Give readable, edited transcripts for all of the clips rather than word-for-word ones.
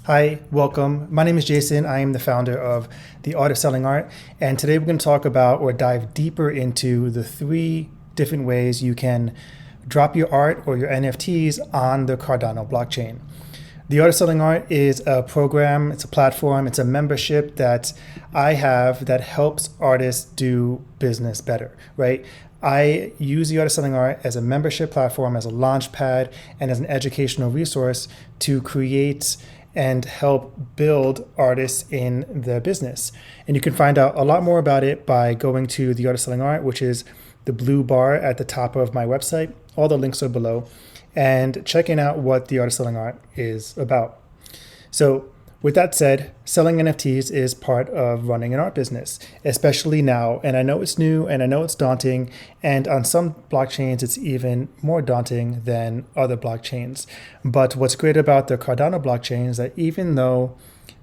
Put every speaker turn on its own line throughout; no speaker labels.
Hi, welcome. My name is Jason. I am the founder of The Art of Selling Art. And today we're going to talk about or dive deeper into the three different ways you can drop your art or your NFTs on the Cardano blockchain. The Art of Selling Art is a program, it's a platform, it's a membership that I have that helps artists do business better, right? I use the Art of Selling Art as a membership platform, as a launch pad, and as an educational resource to create and help build artists in their business. And you can find out a lot more about it by going to The Art of Selling Art, which is the blue bar at the top of my website. All the links are below. And checking out what The Art of Selling Art is about. So with that said, selling NFTs is part of running an art business, especially now. And I know it's new and I know it's daunting. And on some blockchains, it's even more daunting than other blockchains. But what's great about the Cardano blockchain is that even though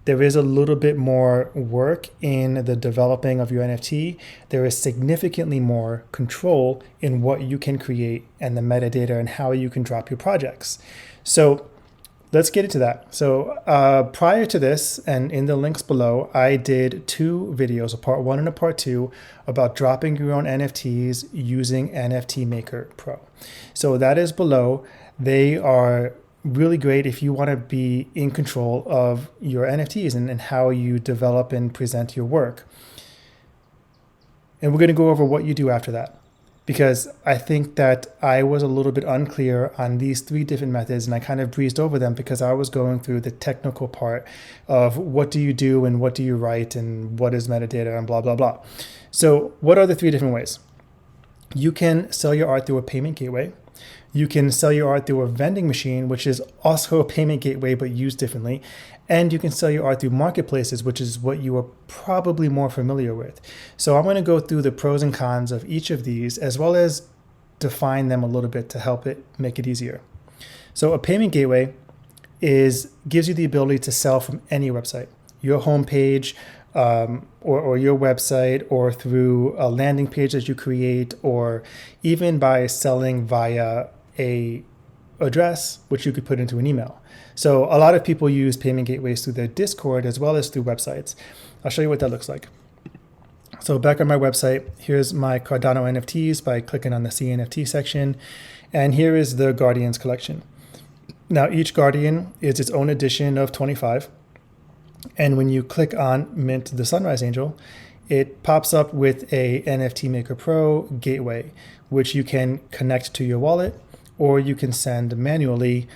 there is a little bit more work in the developing of your NFT, there is significantly more control in what you can create and the metadata and how you can drop your projects. So let's get into that. So prior to this, and in the links below, I did two videos, a part 1 and a part 2, about dropping your own NFTs using NFT Maker Pro. So that is below. They are really great if you want to be in control of your NFTs and how you develop and present your work. And we're going to go over what you do after that, because I think that I was a little bit unclear on these three different methods, and I kind of breezed over them because I was going through the technical part of what do you do and what do you write and what is metadata and blah, blah, blah. So what are the three different ways? You can sell your art through a payment gateway. You can sell your art through a vending machine, which is also a payment gateway, but used differently. And you can sell your art through marketplaces, which is what you are probably more familiar with. So I'm going to go through the pros and cons of each of these, as well as define them a little bit to help it make it easier. So a payment gateway gives you the ability to sell from any website, your homepage, or your website, or through a landing page that you create, or even by selling via a address, which you could put into an email. So a lot of people use payment gateways through their Discord as well as through websites. I'll show you what that looks like. So back on my website, here's my Cardano NFTs by clicking on the CNFT section. And here is the Guardians collection. Now each Guardian is its own edition of 25. And when you click on Mint the Sunrise Angel, it pops up with a NFT Maker Pro gateway, which you can connect to your wallet, or you can send manually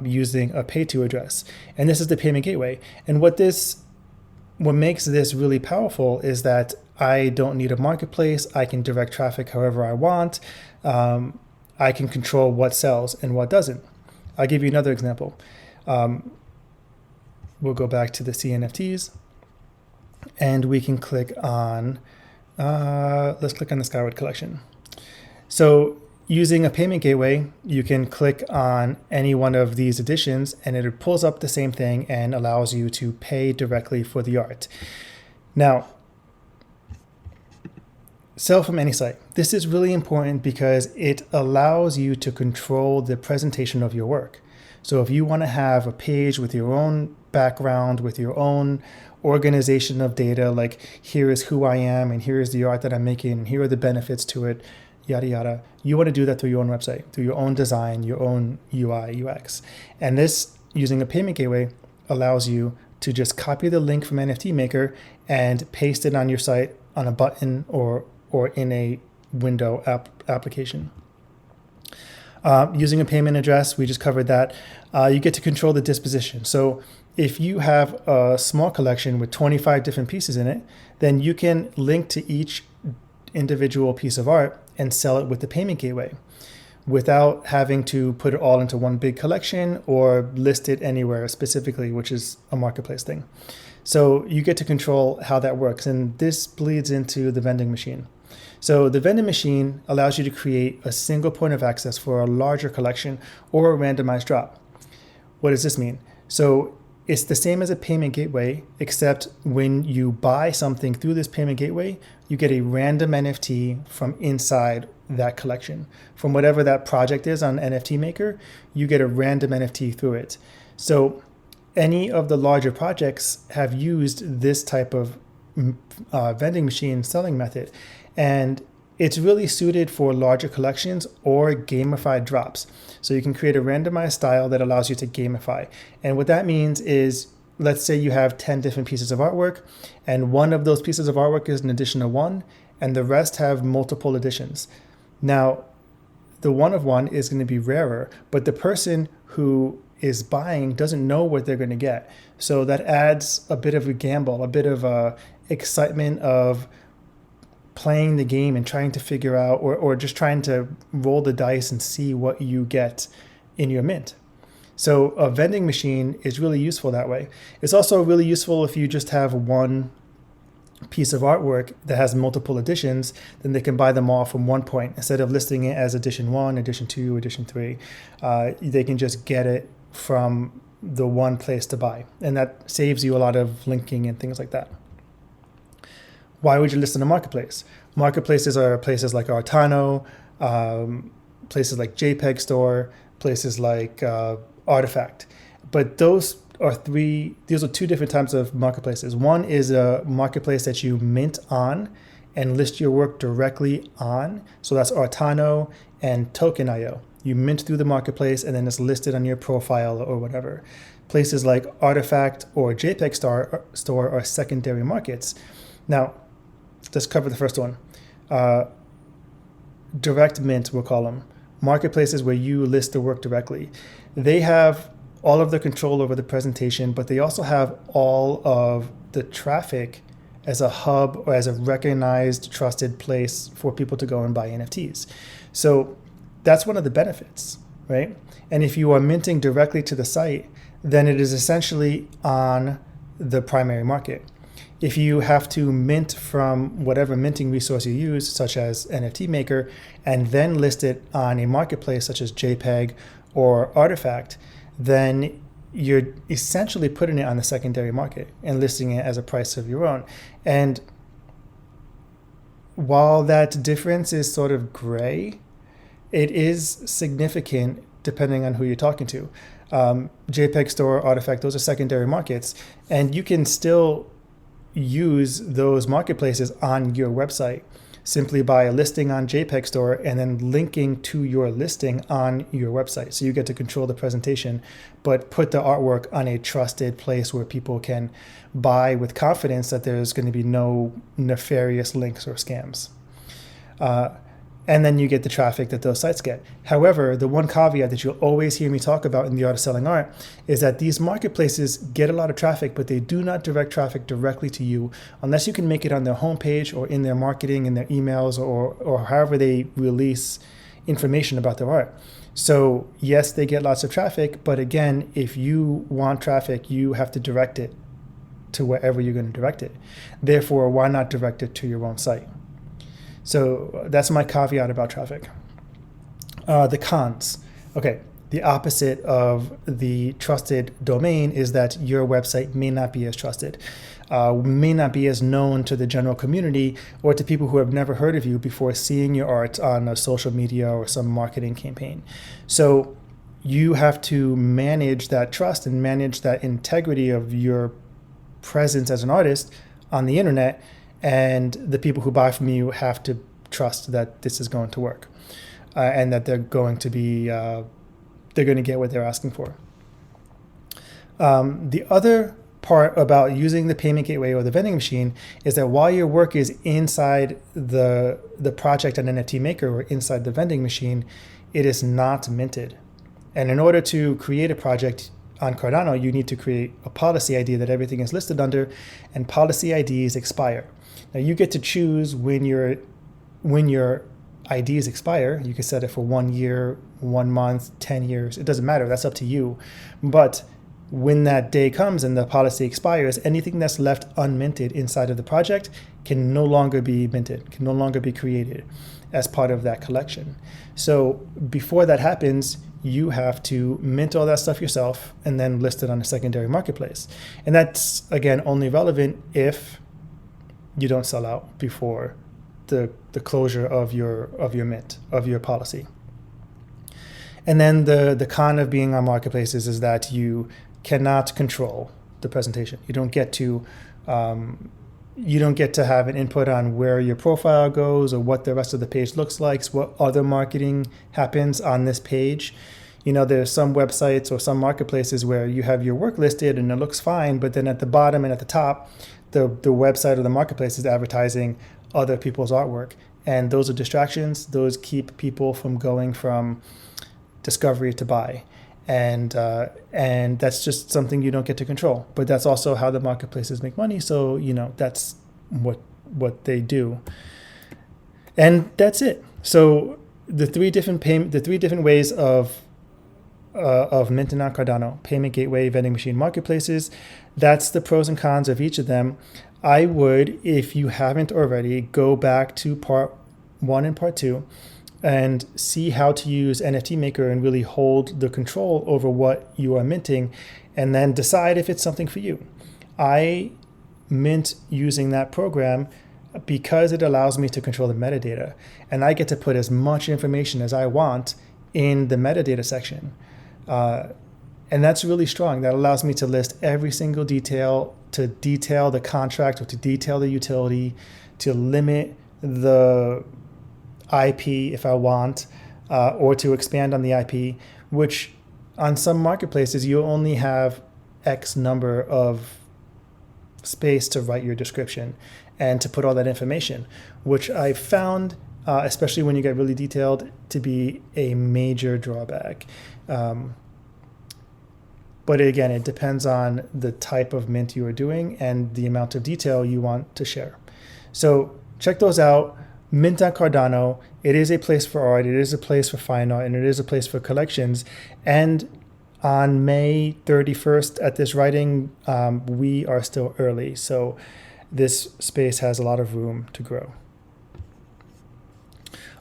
using a pay-to address. And this is the payment gateway. And what makes this really powerful is that I don't need a marketplace. I can direct traffic however I want. I can control what sells and what doesn't. I'll give you another example. We'll go back to the CNFTs, and we can click on, let's click on the Skyward collection. So using a payment gateway, you can click on any one of these editions and it pulls up the same thing and allows you to pay directly for the art. Now, sell from any site. This is really important because it allows you to control the presentation of your work. So if you want to have a page with your own background, with your own organization of data, like here is who I am and here is the art that I'm making and here are the benefits to it, yada, yada. You want to do that through your own website, through your own design, your own UI, UX. And this, using a payment gateway, allows you to just copy the link from NFT Maker and paste it on your site on a button or in a window application. Using a payment address, we just covered that. You get to control the disposition. So if you have a small collection with 25 different pieces in it, then you can link to each individual piece of art and sell it with the payment gateway without having to put it all into one big collection or list it anywhere specifically, which is a marketplace thing. So you get to control how that works. And this bleeds into the vending machine. So the vending machine allows you to create a single point of access for a larger collection or a randomized drop. What does this mean? So it's the same as a payment gateway, except when you buy something through this payment gateway, you get a random NFT from inside that collection. From whatever that project is on NFT Maker, you get a random NFT through it. So any of the larger projects have used this type of vending machine selling method. And it's really suited for larger collections or gamified drops. So you can create a randomized style that allows you to gamify. And what that means is, let's say you have 10 different pieces of artwork, and one of those pieces of artwork is an addition of one, and the rest have multiple additions. Now, the one of one is going to be rarer, but the person who is buying doesn't know what they're going to get. So that adds a bit of a gamble, a bit of a excitement of playing the game and trying to figure out, or just trying to roll the dice and see what you get in your mint. So a vending machine is really useful that way. It's also really useful if you just have one piece of artwork that has multiple editions, then they can buy them all from one point. Instead of listing it as edition 1, edition 2, edition 3, they can just get it from the one place to buy. And that saves you a lot of linking and things like that. Why would you list in a marketplace? Marketplaces are places like Cardano, places like JPEG Store, places like Artifact. But those are two different types of marketplaces. One is a marketplace that you mint on and list your work directly on. So that's Artano and Token.io. You mint through the marketplace and then it's listed on your profile or whatever. Places like Artifact or JPEG Store are secondary markets. Now, let's cover the first one. Direct mint, we'll call them. Marketplaces where you list the work directly. They have all of the control over the presentation, but they also have all of the traffic as a hub or as a recognized, trusted place for people to go and buy NFTs. So that's one of the benefits, right? And if you are minting directly to the site, then it is essentially on the primary market. If you have to mint from whatever minting resource you use, such as NFT Maker, and then list it on a marketplace such as JPEG or Artifact, then you're essentially putting it on the secondary market and listing it as a price of your own. And while that difference is sort of gray, it is significant depending on who you're talking to. JPEG Store, Artifact, those are secondary markets, and you can still use those marketplaces on your website simply by listing on JPEG Store and then linking to your listing on your website. So you get to control the presentation, but put the artwork on a trusted place where people can buy with confidence that there's going to be no nefarious links or scams. And then you get the traffic that those sites get. However, the one caveat that you'll always hear me talk about in the art of selling art is that these marketplaces get a lot of traffic, but they do not direct traffic directly to you unless you can make it on their homepage or in their marketing, in their emails, or however they release information about their art. So yes, they get lots of traffic, but again, if you want traffic, you have to direct it to wherever you're going to direct it. Therefore, why not direct it to your own site? So that's my caveat about traffic. The cons. Okay, the opposite of the trusted domain is that your website may not be as trusted, may not be as known to the general community or to people who have never heard of you before seeing your art on a social media or some marketing campaign. So you have to manage that trust and manage that integrity of your presence as an artist on the internet. And the people who buy from you have to trust that this is going to work and that they're going to get what they're asking for. The other part about using the payment gateway or the vending machine is that while your work is inside the project on NFT Maker or inside the vending machine, it is not minted. And in order to create a project on Cardano, you need to create a policy ID that everything is listed under, and policy IDs expire. Now you get to choose when your IDs expire. You can set it for 1 year, 1 month, 10 years. It doesn't matter. That's up to you. But when that day comes and the policy expires, anything that's left unminted inside of the project can no longer be minted, can no longer be created as part of that collection. So before that happens, you have to mint all that stuff yourself and then list it on a secondary marketplace. And that's, again, only relevant if you don't sell out before the closure of your mint, of your policy. And then the con of being on marketplaces is that you cannot control the presentation. You don't get to have an input on where your profile goes or what the rest of the page looks like, what other marketing happens on this page. There's some websites or some marketplaces where you have your work listed and it looks fine, but then at the bottom and at the top, the website or the marketplace is advertising other people's artwork. And those are distractions. Those keep people from going from discovery to buy. And that's just something you don't get to control. But that's also how the marketplaces make money. So, that's what they do. And that's it. So the three different ways of minting on Cardano: payment gateway, vending machine, marketplaces. That's the pros and cons of each of them. I would, if you haven't already, go back to part 1 and part 2 and see how to use NFT Maker and really hold the control over what you are minting, and then decide if it's something for you. I mint using that program because it allows me to control the metadata, and I get to put as much information as I want in the metadata section. And that's really strong. That allows me to list every single detail, to detail the contract or to detail the utility, to limit the IP if I want, or to expand on the IP, which on some marketplaces you only have X number of space to write your description and to put all that information, which I found, especially when you get really detailed, to be a major drawback. But again, it depends on the type of mint you are doing and the amount of detail you want to share. So check those out. Mint on Cardano. It is a place for art. It is a place for fine art, and it is a place for collections. And on May 31st, at this writing, we are still early. So this space has a lot of room to grow.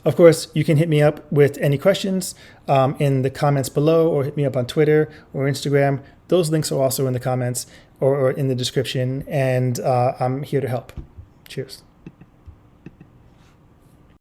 Of course, you can hit me up with any questions in the comments below, or hit me up on Twitter or Instagram. Those links are also in the comments or in the description, and I'm here to help. Cheers.